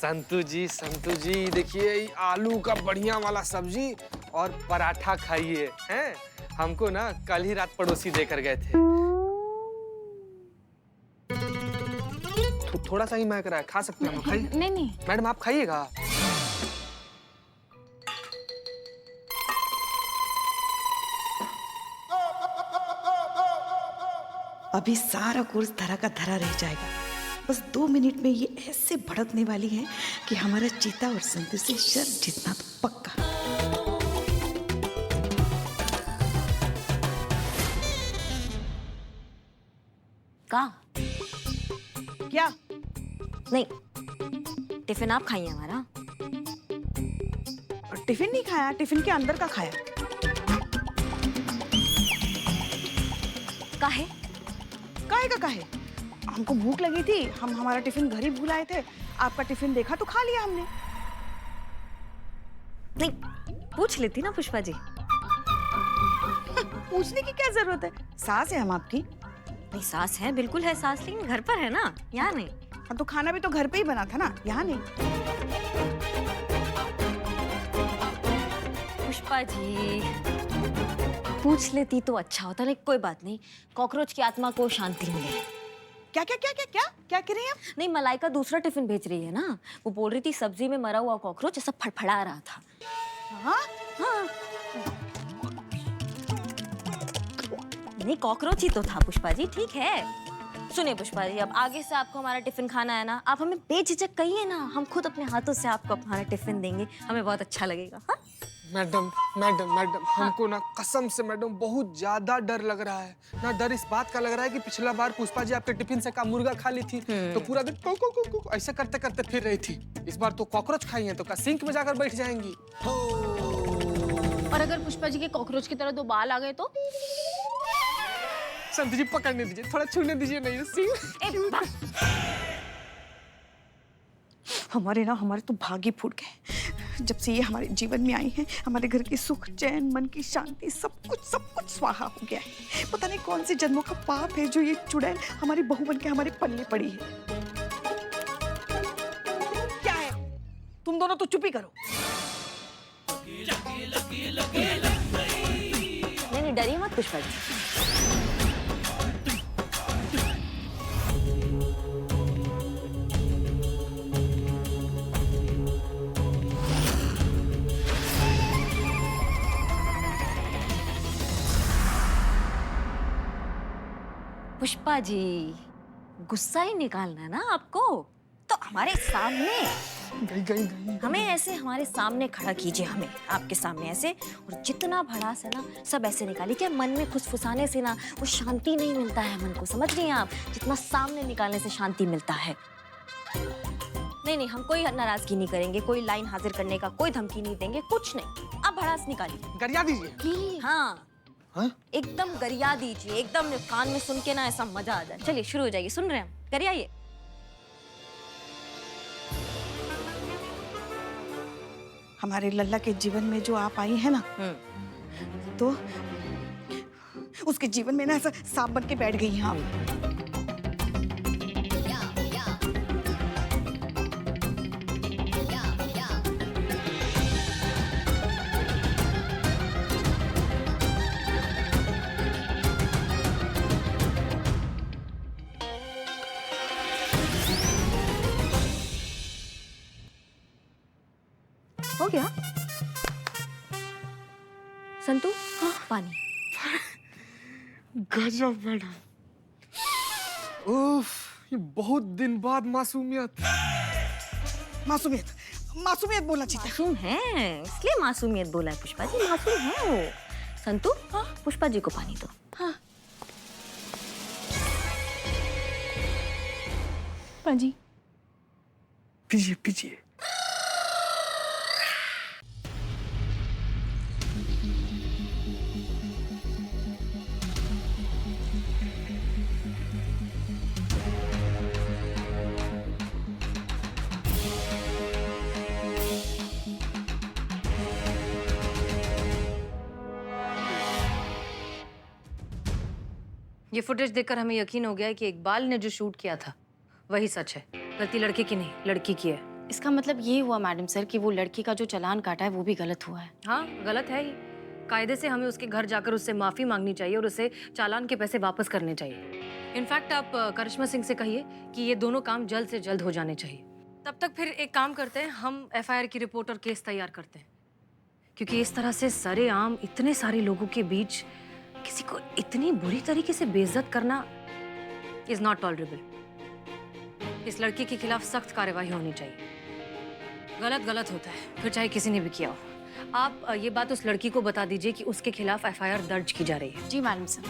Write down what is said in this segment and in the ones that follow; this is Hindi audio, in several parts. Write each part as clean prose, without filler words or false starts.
संतू जी देखिए ये आलू का बढ़िया वाला सब्जी और पराठा खाइए हैं। हमको ना कल ही रात पड़ोसी देकर गए थे। थोड़ा सा ही महक रहा है, खा सकते हैं हम? खाइए। नहीं नहीं मैडम आप खाइएगा। अभी सारा कोर्स धरा का धरा रह जाएगा। बस 2 मिनट में ये ऐसे भड़कने वाली है कि हमारा चीता और संतु से शर जीतना तो पक्का। का क्या? नहीं, टिफिन आप खाइए हमारा। टिफिन नहीं खाया, टिफिन के अंदर का खाया। काहे? काहे का काहे? हमको भूख लगी थी, हम हमारा टिफिन घर ही भूल आए थे। आपका टिफिन देखा तो खा लिया हमने। नहीं, पूछ लेती ना पुष्पा जी। पूछने की क्या जरूरत है? सास है हम आपकी। नहीं, सास है, बिल्कुल है सास, लेकिन घर पर है ना, यहाँ नहीं। हाँ तो खाना भी तो घर पे ही बना था ना, यहाँ नहीं। पुष्पा जी पूछ लेती तो अच्छा होता, लेकिन कोई बात नहीं। कॉकरोच की आत्मा को शांति मिले। क्या क्या क्या क्या क्या क्या कह रही हैं आप? नहीं, मलाइका दूसरा टिफिन भेज रही है ना। वो बोल रही थी सब्जी में मरा हुआ कॉकरोच ऐसा फड़फड़ा रहा था। हाँ हाँ, नहीं कॉकरोच ही तो था पुष्पा जी, ठीक है। सुनिए पुष्पा जी, अब आगे से आपको हमारा टिफिन खाना है ना, आप हमें बेझिझक कहिए ना, हम खुद अपने हाथों से आपको हमारा टिफिन देंगे, हमें बहुत अच्छा लगेगा। हाँ? मैडम मैडम मैडम हमको ना कसम से मैडम बहुत ज्यादा डर लग रहा है ना। डर इस बात का लग रहा है कि पिछला बार पुष्पा जी आपके टिफिन से का मुर्गा खा ली थी तो पूरा दिन को ऐसे करते करते फिर रही थी। इस बार तो कॉकरोच खाई है तो का सिंक में जाकर बैठ जाएंगी। और अगर पुष्पा जी के कॉकरोच की तरह 2 बाल आ गए तो? संतु जी पकड़ने दीजिए, थोड़ा छूने दीजिए। नहीं सिंक। हमारे तो भाग ही फूट गए। जब से ये हमारे जीवन में आई है, हमारे घर की सुख चैन मन की शांति सब कुछ स्वाहा हो गया है। पता नहीं कौन से जन्मों का पाप है जो ये चुड़ैल हमारी बहू बनके हमारे पल्ले पड़ी है। क्या है? तुम दोनों तो चुप ही करो। नहीं, डरिए मत पुष्पा जी। पुष्पा जी गुस्सा ही निकालना है ना आपको, तो हमारे सामने गई। हमें ऐसे हमारे सामने खड़ा कीजिए, हमें आपके सामने ऐसे, और जितना भड़ास है ना सब ऐसे निकालिए। क्या मन में फुसफुसाने से ना वो शांति नहीं मिलता है मन को, समझ रही हैं आप? जितना सामने निकालने से शांति मिलता है। नहीं, हम कोई नाराजगी नहीं करेंगे, कोई लाइन हाजिर करने का कोई धमकी नहीं देंगे, कुछ नहीं। आप भड़ास निकालिए, गरिया दीजिए। हाँ हाँ? एकदम गरिया दीजिए, एकदम कान में सुन के ना ऐसा मजा आ जाए। चलिए शुरू हो जाइए, सुन रहे हैं हम, गरियाइए। हमारे लल्ला के जीवन में जो आप आई है ना, तो उसके जीवन में ना ऐसा सांप बन के बैठ गई हैं आप। हो गया संतु? हाँ, पानी। गजब मैडम। उफ, ये बहुत दिन बाद मासूमियत। मासूमियत बोलना चाहिए। मासूम है इसलिए मासूमियत बोला है पुष्पा जी, मासूम है वो। संतु, हाँ? पुष्पा जी को पानी दो। हाँ पाजी पीजिए पीजिए। ये फुटेज देखकर हमें यकीन हो गया है कि इकबाल ने जो शूट किया था वही सच है। गलती लड़के की नहीं, लड़की की है। इसका मतलब ये हुआ मैडम सर कि वो लड़की का जो चालान काटा है वो भी गलत हुआ है। हाँ, गलत है ही। कायदे से हमें उसके घर जाकर उससे माफी मांगनी चाहिए और उसे चालान के पैसे वापस करने चाहिए। इनफैक्ट आप करिश्मा सिंह से कहिए कि ये दोनों काम जल्द से जल्द हो जाने चाहिए। तब तक फिर एक काम करते हैं, हम एफआईआर की रिपोर्ट और केस तैयार करते हैं, क्योंकि इस तरह से सरेआम इतने सारे लोगों के बीच किसी को इतनी बुरी तरीके से बेइज्जत करना इज नॉट टॉलरेबल। इस लड़की के खिलाफ सख्त कार्रवाई होनी चाहिए। गलत गलत होता है, फिर चाहे किसी ने भी किया हो। आप ये बात उस लड़की को बता दीजिए कि उसके खिलाफ एफआईआर दर्ज की जा रही है। जी मैडम सर।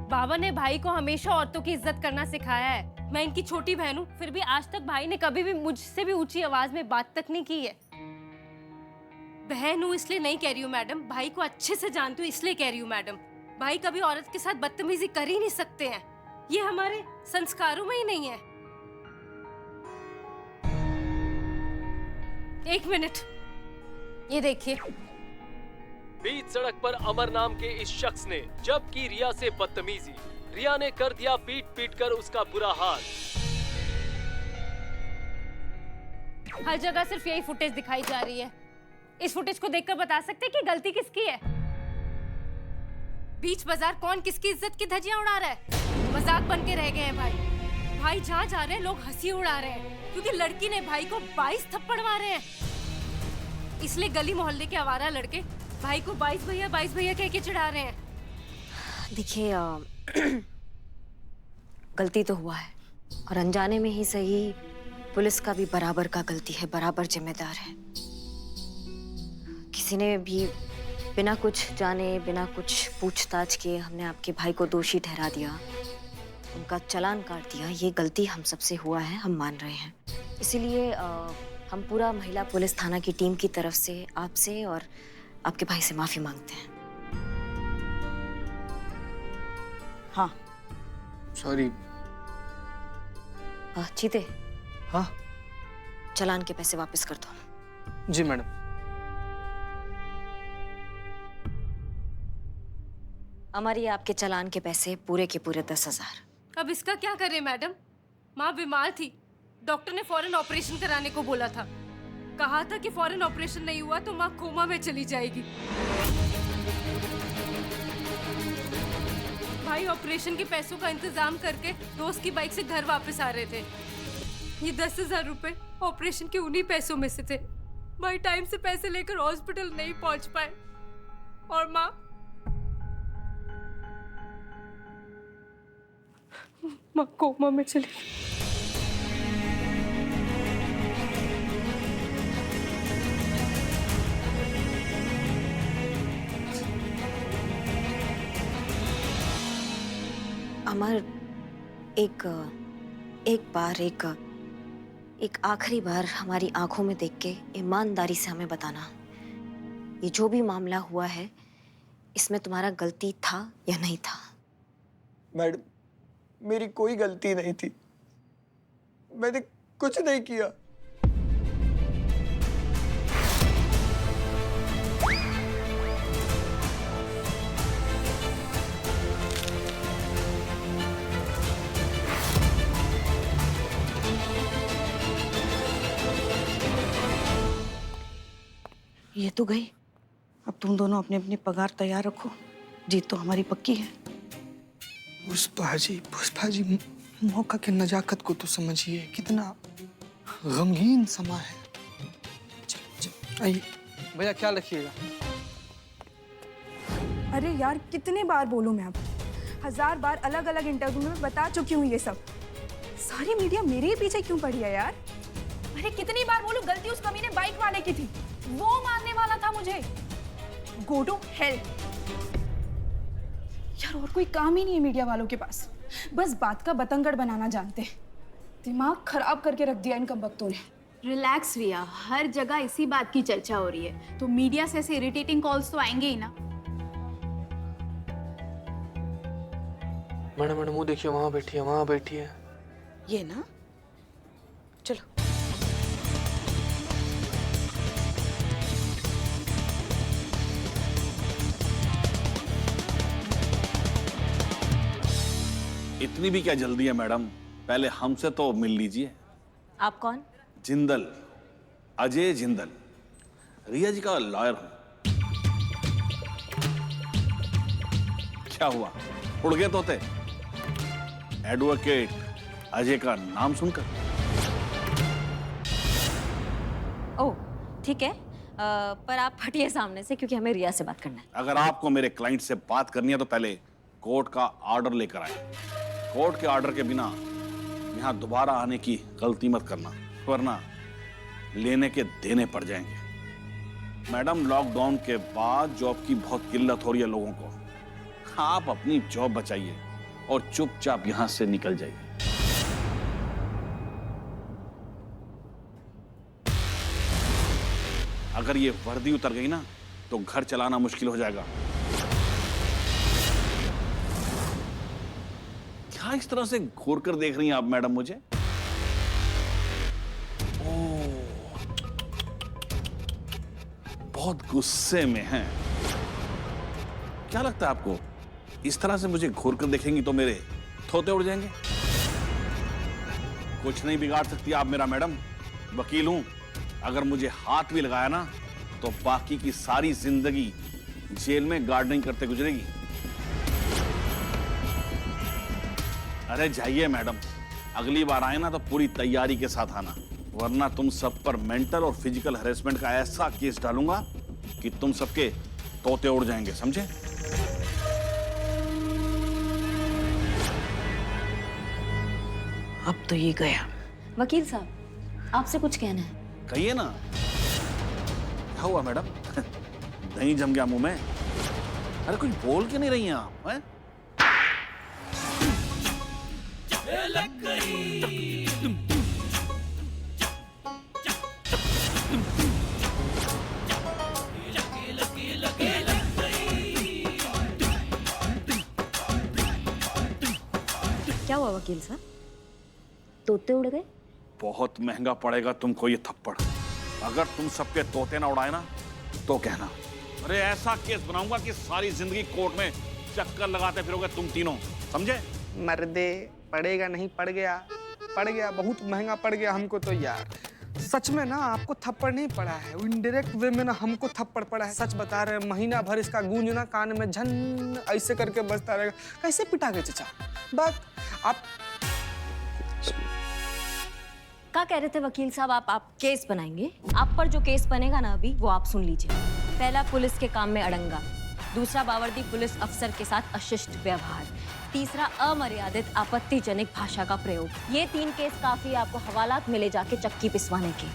बाबा ने भाई को हमेशा औरतों की इज्जत करना सिखाया है। मैं इनकी छोटी बहन हूँ, फिर भी आज तक भाई ने कभी भी मुझसे भी ऊंची आवाज में बात तक नहीं की है। बहन हूँ इसलिए नहीं कह रही हूँ मैडम, भाई को अच्छे से जानती हूँ इसलिए कह रही हूँ मैडम। भाई कभी औरत के साथ बदतमीजी कर ही नहीं सकते हैं, ये हमारे संस्कारों में ही नहीं है। एक मिनट, ये देखिए। बीच सड़क पर अमर नाम के इस शख्स ने जब की रिया से बदतमीजी, रिया ने कर दिया पीट पीट कर उसका बुरा हाल। हर जगह सिर्फ यही फुटेज दिखाई जा रही है। इस फुटेज को देखकर बता सकते हैं कि गलती किसकी है? बीच बाजार कौन किसकी इज्जत की धज्जियां उड़ा रहा है? मजाक बन के रह गए हैं भाई। भाई जहाँ जा रहे हैं लोग हंसी उड़ा रहे हैं, क्योंकि लड़की ने भाई को 22 थप्पड़ मारे हैं। इसलिए गली मोहल्ले के आवारा लड़के भाई को 22 भैया कह के चिढ़ा रहे हैं। देखिए गलती तो हुआ है, और अनजाने में ही सही पुलिस का भी बराबर का गलती है, बराबर जिम्मेदार है। किसी ने भी बिना कुछ जाने, बिना कुछ पूछताछ किए हमने आपके भाई को दोषी ठहरा दिया, उनका चालान काट दिया। ये गलती हम सबसे हुआ है, हम मान रहे हैं। इसीलिए हम पूरा महिला पुलिस थाना की टीम की तरफ से आपसे और आपके भाई से माफी मांगते हैं। हाँ। सॉरी। चीते, हाँ चालान के पैसे वापस कर दो। जी मैडम। हमारी आपके चालान के पैसे पूरे के पूरे 10,000। अब इसका क्या करें मैडम? माँ बीमार थी, डॉक्टर ने फौरन ऑपरेशन कराने को बोला था। कहा था कि फौरन ऑपरेशन नहीं हुआ तो माँ कोमा में चली जाएगी। भाई ऑपरेशन के पैसों का इंतजाम करके दोस्त की बाइक से घर वापस आ रहे थे। ये 10,000 रुपए ऑपरेशन के उन्हीं पैसों में से थे। भाई टाइम से पैसे लेकर हॉस्पिटल नहीं पहुंच पाए और माँ कोमा में चली। अमर, एक आखिरी बार हमारी आंखों में देख के ईमानदारी से हमें बताना, ये जो भी मामला हुआ है इसमें तुम्हारा गलती था या नहीं था? मैडम, मेरी कोई गलती नहीं थी, मैंने कुछ नहीं किया। ये तो गई। अब तुम दोनों अपनी अपनी पगार तैयार रखो, जीत तो हमारी पक्की है। पुष्पा जी, मौका की नजाकत को तो समझिए, कितना गमगीन समा है। चल आइए भैया, क्या रखिएगा। अरे यार, कितने बार बोलूं मैं? अब 1000 बार अलग अलग इंटरव्यू में बता चुकी हूँ ये सब। सारी मीडिया मेरे ही पीछे क्यों पड़ी है यार? अरे कितनी बार बोलूं, गलती उस कमीने बाइक वाले की थी, वो मारने वाला था मुझे। Go to hell. यार और कोई काम ही नहीं है मीडिया वालों के पास, बस बात का बतंगड़ बनाना जानते हैं। दिमाग खराब करके रख दिया इन कमबख्तों ने। रिलैक्स रिया, हर जगह इसी बात की चर्चा हो रही है, तो मीडिया से ऐसे इरिटेटिंग कॉल्स तो आएंगे ही ना। मैडम वो देखिए, वहाँ बैठी है। ये ना, चलो। इतनी भी क्या जल्दी है मैडम, पहले हमसे तो मिल लीजिए। आप कौन? जिंदल, अजय जिंदल, रिया जी का लॉयर हूं। क्या हुआ, उड़ गए तोते? एडवोकेट अजय का नाम सुनकर? ओह ठीक है, पर आप हटिए सामने से क्योंकि हमें रिया से बात करना है। अगर आपको मेरे क्लाइंट से बात करनी है तो पहले कोर्ट का ऑर्डर लेकर आए। कोर्ट के ऑर्डर के बिना यहाँ दोबारा आने की गलती मत करना, वरना लेने के देने पड़ जाएंगे। मैडम, लॉकडाउन के बाद जॉब की बहुत किल्लत हो रही है लोगों को। आप अपनी जॉब बचाइए और चुपचाप यहां से निकल जाइए। अगर ये वर्दी उतर गई ना तो घर चलाना मुश्किल हो जाएगा। क्या इस तरह से घूर कर देख रही हैं आप मैडम मुझे? ओह, बहुत गुस्से में हैं। क्या लगता है आपको इस तरह से मुझे घूर कर देखेंगी तो मेरे थोते उड़ जाएंगे? कुछ नहीं बिगाड़ सकती आप मेरा मैडम, वकील हूं। अगर मुझे हाथ भी लगाया ना तो बाकी की सारी जिंदगी जेल में गार्डनिंग करते गुजरेगी। अरे जाइए मैडम, अगली बार आए ना तो पूरी तैयारी के साथ आना, वरना तुम सब पर मेंटल और फिजिकल हैरेसमेंट का ऐसा केस डालूंगा कि तुम सबके तोते उड़ जाएंगे, समझे? अब तो ये गया। वकील साहब, आपसे कुछ कहना है। कहिए ना। क्या हुआ मैडम? दही जम गया मुंह में? अरे कुछ बोल के नहीं रही हैं आप, हैं? क्या हुआ वकील साहब, तोते उड़ गए? बहुत महंगा पड़ेगा तुमको ये थप्पड़। अगर तुम सबके तोते ना उड़ाए ना तो कहना। अरे ऐसा केस बनाऊंगा कि सारी जिंदगी कोर्ट में चक्कर लगाते फिरोगे तुम तीनों, समझे? मर्दे, पड़ेगा नहीं, पड़ गया, पड़ गया, बहुत महंगा पड़ गया हमको तो यार। सच में ना आपको थप्पड़ नहीं पड़ा है, इनडायरेक्ट वे में ना हमको थप्पड़ पड़ा है। सच बता रहे हैं, महीना भर इसका गूंजना कान में झन ऐसे करके बजता रहेगा। कैसे पिटा गए चाचा? बात आप क्या कह रहे थे वकील साहब? आप केस बनाएंगे? आप पर जो केस बनेगा ना अभी वो आप सुन लीजिए। पहला, पुलिस के काम में अड़ंगा। दूसरा, बावर्दी पुलिस अफसर के साथ अशिष्ट व्यवहार। तीसरा, अमर्यादित आपत्तिजनक भाषा का प्रयोग। ये 3 केस काफी आपको हवालात मिले जाके चक्की पिसवाने के।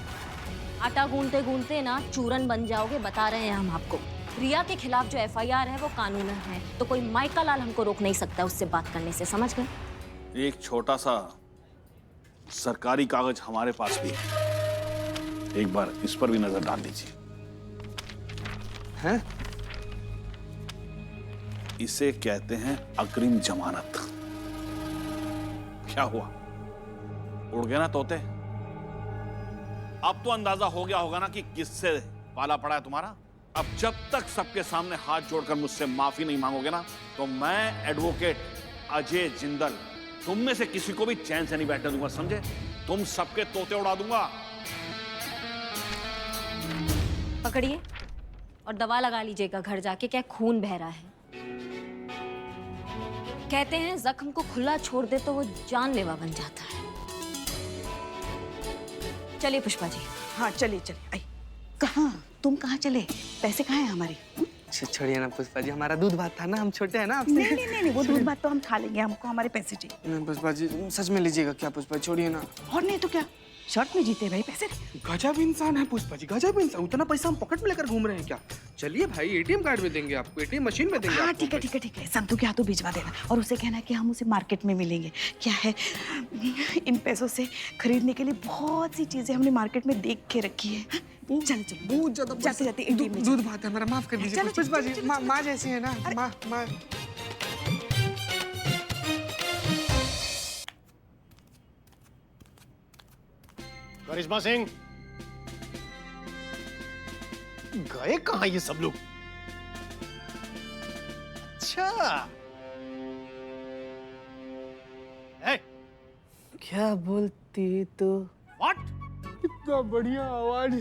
आटा गूंदते गूंदते ना चूरन बन जाओगे, बता रहे हैं हम आपको। रिया के खिलाफ जो FIR है वो कानूनन है, तो कोई माइका लाल हमको रोक नहीं सकता उससे बात करने से, समझ गए? एक छोटा सा सरकारी कागज हमारे पास भी है, एक बार इस पर भी नजर डाल लीजिए। हैं? इसे कहते हैं अग्रिम जमानत। क्या हुआ, उड़ गए ना तोते? अब तो अंदाजा हो गया होगा ना कि किससे पाला पड़ा है तुम्हारा। अब जब तक सबके सामने हाथ जोड़कर मुझसे माफी नहीं मांगोगे ना तो मैं एडवोकेट अजय जिंदल तुम में से किसी को भी चैन से नहीं बैठने दूंगा, समझे? तुम सबके तोते उड़ा दूंगा। पकड़िए और दवा लगा लीजिएगा घर जाके, क्या खून बह रहा है। कहते हैं जख्म को खुला छोड़ दे तो वो जानलेवा बन जाता है। चलिए पुष्पा जी। हाँ चलिए चलिए। आई कहाँ, तुम कहाँ चले? पैसे कहाँ हैं हमारे? छोड़िए ना पुष्पा जी, हमारा दूध भात था ना, हम छोटे हैं ना आपसे। नहीं नहीं नहीं, वो दूध भात तो हम खा लेंगे, हमको हमारे पैसे चाहिए। नहीं पुष्पा जी, सच में लीजिएगा क्या पुष्पा? छोड़िए ना। और नहीं तो क्या, शर्ट में जीते भाई, पैसे। गजब इंसान है पुष्पा जी, गजब इंसान। उतना पैसा हम पॉकेट में लेकर घूम रहे हैं क्या? चलिए भाई, ATM कार्ड में देंगे आपको, ATM मशीन में देंगे। हाँ ठीक है ठीक है ठीक है, संतू के हाथों भिजवा देना और उसे कहना है कि हम उसे मार्केट में मिलेंगे। क्या है, इन पैसों से खरीदने के लिए बहुत सी चीजें हमने मार्केट में देख के रखी है। चल चल, बहुत ज्यादा जाते जाते ATM में दूध भात है हमारा, माफ कर दीजिए पुष्पा जी। माँ जैसी है ना, माँ। करिश्मा सिंह, गए कहाँ ये सब लोग? अच्छा, ए, क्या बोलती तो व्हाट? इतना बढ़िया आवाज।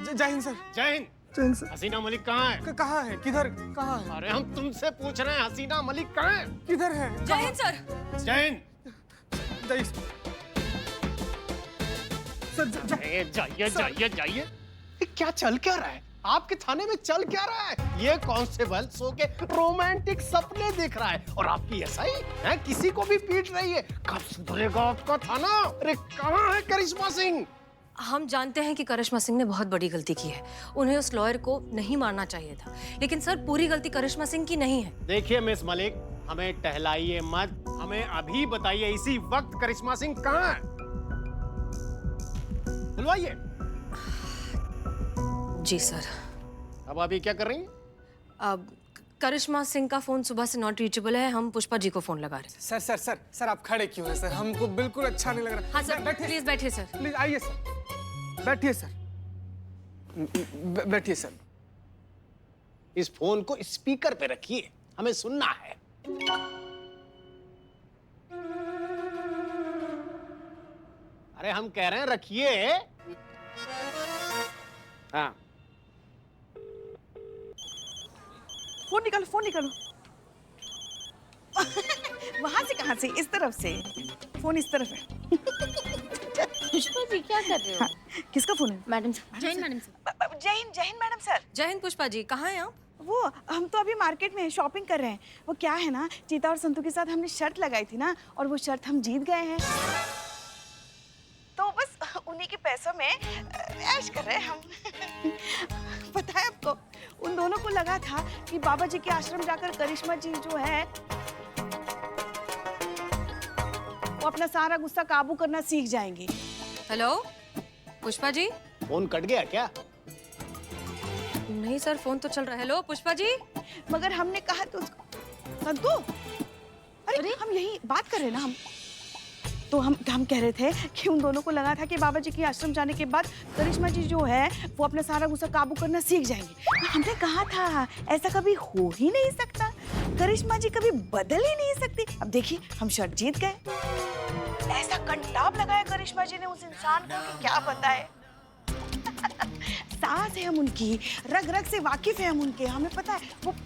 जय हिंद सर। जय हिंद। जय हिंद सर। हसीना मलिक कहाँ है? कहाँ है? किधर? कहाँ है? अरे हम तुमसे पूछ रहे हैं, हसीना मलिक कहाँ है? किधर है? जय हिंद सर। जय हिंद। जय सर। जाइए जाइए जाइए। ये क्या चल क्या रहा है? आपके थाने में चल क्या रहा है? ये कांस्टेबल सो के रोमांटिक सपने देख रहा है और आपकी एसआई है किसी को भी पीट रही है। कब सुधरेगा आपका थाना? अरे कहाँ है करिश्मा सिंह? हम जानते हैं कि करिश्मा सिंह ने बहुत बड़ी गलती की है। उन्हें उस लॉयर को नहीं मारना चाहिए था, लेकिन सर पूरी गलती करिश्मा सिंह की नहीं है। देखिए मिस मलिक, हमें टहलाइए मत, हमें अभी बताइए इसी वक्त करिश्मा सिंह कहाँ है? बुलवाइए। जी सर। अब अभी क्या कर रही हैं? अब करिश्मा सिंह का फोन सुबह से नॉट रीचेबल है, हम पुष्पा जी को फोन लगा रहे हैं। सर सर सर सर आप खड़े क्यों हैं सर? हमको बिल्कुल अच्छा नहीं लग रहा। हाँ सर, प्लीज बैठिए सर। प्लीज आइए सर, बैठिए सर, बैठिए सर। इस फोन को स्पीकर पे रखिए, हमें सुनना है। अरे हम कह रहे हैं रखिए। हाँ फोन निकालो, फोन निकालो। वहां से कहां से? इस तरफ से। फोन इस तरफ है। पुष्पा जी क्या कर रहे हो? हाँ, किसका फोन है? Madam sir. जय हिंद मैडम सर। जय हिंद मैडम सर। जय हिंद पुष्पा जी, कहाँ हैं आप? वो हम तो अभी मार्केट में शॉपिंग कर रहे हैं। वो क्या है ना, चीता और संतू के साथ हमने शर्त लगाई थी ना, और वो शर्त हम जीत गए हैं, तो बस उन्हीं के पैसों में ऐश कर रहे हैं हम। पता है आपको, उन दोनों को लगा था कि बाबा जी के आश्रम जाकर करिश्मा जी जो है वो अपना सारा गुस्सा काबू करना सीख जाएंगी। Hello Pushpa ji. Phone cut गया क्या? नहीं सर, फोन तो चल रहा है। हेलो पुष्पा जी। मगर हमने कहा तो उसको संतू, अरे हम यही बात कर रहे हैं ना। हम कह रहे थे कि उन दोनों को लगा था कि बाबा जी के आश्रम जाने के बाद करिश्मा जी जो है वो अपना सारा गुस्सा काबू करना सीख जाएंगे। हमने कहा था ऐसा कभी हो ही नहीं सकता, करिश्मा जी कभी बदल ही नहीं सकती। अब देखिए हम शर्त जीत गए। ऐसा कंटाप लगाया करिश्मा जी ने उस इंसान को कि क्या बताए। सास है हम उनकी, रग रग से वाकिफ है हम उनके, हमें पता है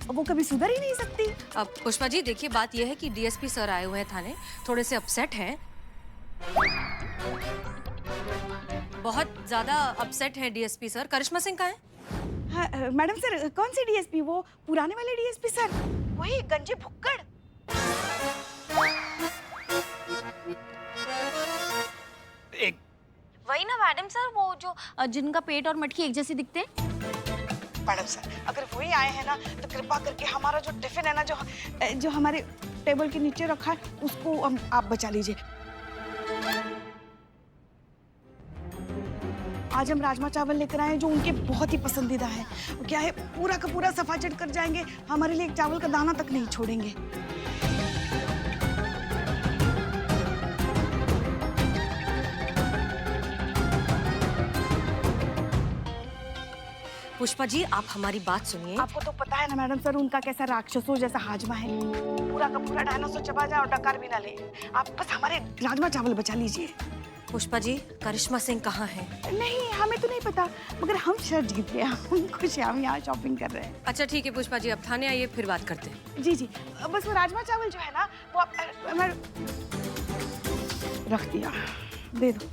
वो कभी सुधर ही नहीं सकती। अब पुष्पा जी देखिए, बात यह है कि डीएसपी सर आए हुए हैं थाने, थोड़े से अपसेट हैं, बहुत ज्यादा अपसेट हैं डीएसपी सर। करिश्मा सिंह कहाँ हैं? हाँ, मैडम सर, कौन सी डीएसपी? वो पुराने वाले डीएसपी सर, वही गंजे भुक्कड़। एक वही ना मैडम सर, वो जो जिनका पेट और मटकी एक जैसे दिखते हैं। मैडम सर, अगर वही आए हैं ना तो कृपा करके हमारा जो टिफिन है ना, जो हमारे टेबल के नीचे रखा है, उसको आप बचा लीजिए। आज हम राजमा चावल लेकर आए हैं जो उनके बहुत ही पसंदीदा है। वो क्या है, पूरा का पूरा सफाचट कर जाएंगे, हमारे लिए एक चावल का दाना तक नहीं छोड़ेंगे। पुष्पा जी आप हमारी बात सुनिए। आपको तो पता है ना मैडम सर, उनका कैसा राक्षसों जैसा हाजमा है, पूरा का पूरा डायनासोर चबा जाए और डकार भी ना ले। आप बस हमारे राजमा चावल बचा लीजिए। पुष्पा जी करिश्मा सिंह कहाँ हैं? नहीं, हमें तो नहीं पता, मगर हम शर्त जीत गए, हम खुश हैं, हम यहाँ शॉपिंग कर रहे हैं। अच्छा ठीक है पुष्पा जी, अब थाने आइए फिर बात करते हैं। जी जी, बस वो राजमा चावल जो है ना वो आप रख दिया, दे दो।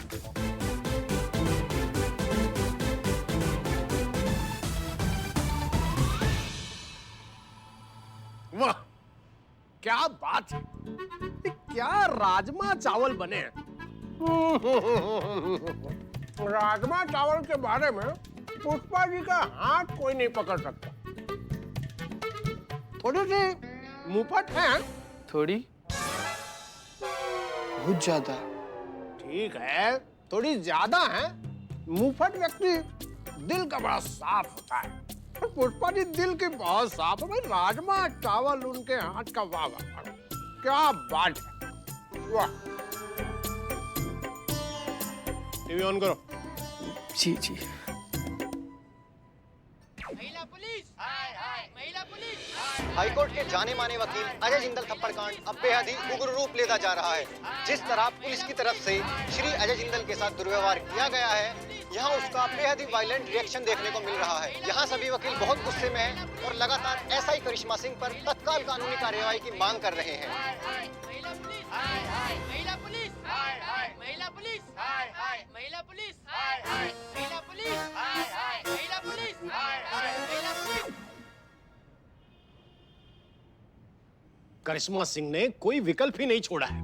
वाह, क्या बात है, क्या राजमा चावल बने हैं। राजमा चावल के बारे में पुष्पा जी का हाथ कोई नहीं पकड़ सकता। थोड़ी सी मुफट है। थोड़ी? बहुत ज्यादा। ठीक है, थोड़ी ज्यादा है। मुफट व्यक्ति दिल का बड़ा साफ होता है, पुष्पा जी दिल की बहुत साफ है। भाई राजमा चावल उनके हाथ का, वाह वाह, क्या बात है, वाह। टीवी ऑन करो। जी जी। हाईकोर्ट के जाने माने वकील अजय जिंदल थप्पड़ कांड अब बेहद ही उग्र रूप लेता जा रहा है। जिस तरह पुलिस की तरफ से श्री अजय जिंदल के साथ दुर्व्यवहार किया गया है, यहाँ उसका बेहद ही वायलेंट रिएक्शन देखने को मिल रहा है। यहाँ सभी वकील बहुत गुस्से में हैं और लगातार एसआई करिश्मा सिंह पर तत्काल कानूनी कार्यवाही की मांग कर रहे हैं। करिश्मा सिंह ने कोई विकल्प ही नहीं छोड़ा है।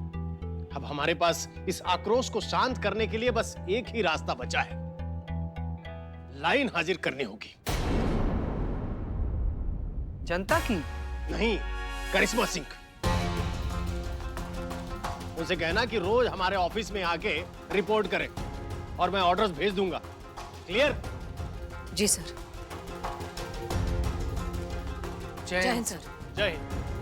अब हमारे पास इस आक्रोश को शांत करने के लिए बस एक ही रास्ता बचा है, लाइन हाजिर करनी होगी। जनता की नहीं, करिश्मा सिंह। उनसे कहना कि रोज हमारे ऑफिस में आके रिपोर्ट करें और मैं ऑर्डर्स भेज दूंगा। क्लियर? जी सर। जय जय हिंद सर। जय हिंद।